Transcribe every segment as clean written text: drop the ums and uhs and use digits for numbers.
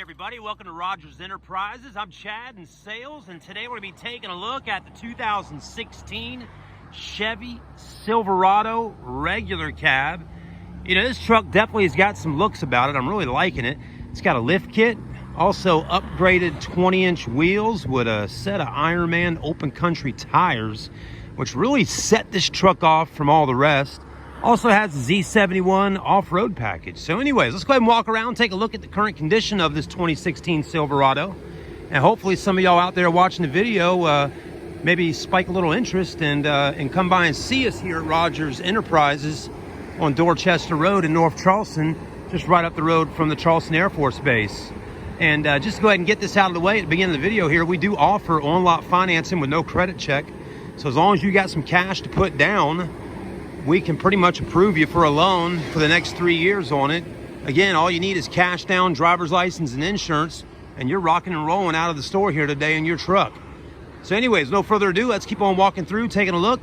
everybody, welcome to Rogers Enterprises. I'm Chad in sales, and today we're going to be taking a look at the 2016 Chevy Silverado Regular Cab. You know, this truck definitely has got some looks about it. I'm really liking it. It's got a lift kit, also upgraded 20-inch wheels with a set of Ironman open country tires, which really set this truck off from all the rest. Also has the Z71 off-road package. So anyways, let's go ahead and walk around, take a look at the current condition of this 2016 Silverado. And hopefully some of y'all out there watching the video maybe spike a little interest and come by and see us here at Rogers Enterprises on Dorchester Road in North Charleston, just right up the road from the Charleston Air Force Base. And just to go ahead and get this out of the way at the beginning of the video here, we do offer on-lot financing with no credit check. So as long as you got some cash to put down, we can pretty much approve you for a loan for the next 3 years on it. Again, all you need is cash down, driver's license, and insurance, and you're rocking and rolling out of the store here today in your truck. So anyways, no further ado, let's keep on walking through, taking a look.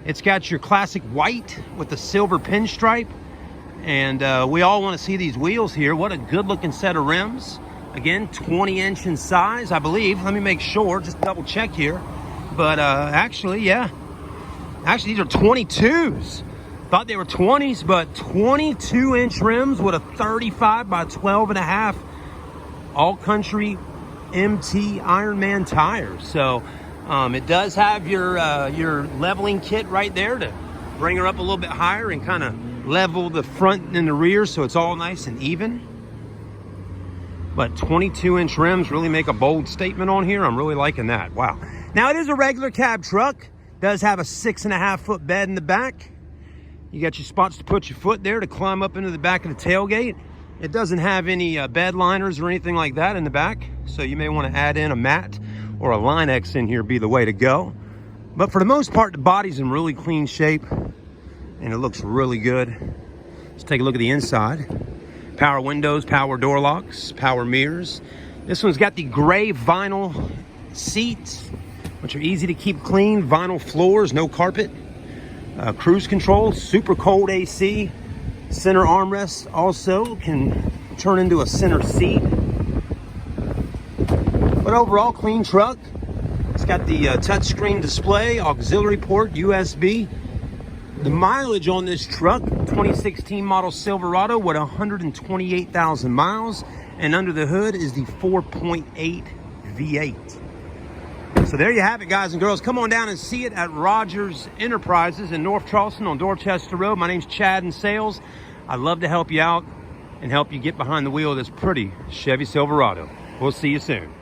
It's got your classic white with the silver pinstripe, and we all want to see these wheels here. What a good looking set of rims. Again, 20-inch in size, I believe. Let me make sure, just double check here. But actually, yeah. Actually, these are 22's. Thought they were 20s, but 22-inch rims with a 35 by 12.5 all-country MT Ironman tires. So it does have your leveling kit right there to bring her up a little bit higher and kind of level the front and the rear so it's all nice and even. But 22-inch rims really make a bold statement on here. I'm really liking that. Wow. Now, it is a regular cab truck. Does have a 6.5-foot bed in the back. You got your spots to put your foot there to climb up into the back of the tailgate. It doesn't have any bed liners or anything like that in the back, so you may want to add in a mat or a Line-X in here, be the way to go. But for the most part, the body's in really clean shape and it looks really good. Let's take a look at the inside. Power windows, power door locks, power mirrors. This one's got the gray vinyl seats, which are easy to keep clean. Vinyl floors, no carpet. Cruise control, super cold AC. Center armrest also can turn into a center seat. But overall, clean truck. It's got the touchscreen display, auxiliary port, USB. The mileage on this truck, 2016 model Silverado with 128,000 miles. And under the hood is the 4.8 V8. So there you have it, guys and girls. Come on down and see it at Rogers Enterprises in North Charleston on Dorchester Road. My name's Chad in sales. I'd love to help you out and help you get behind the wheel of this pretty Chevy Silverado. We'll see you soon.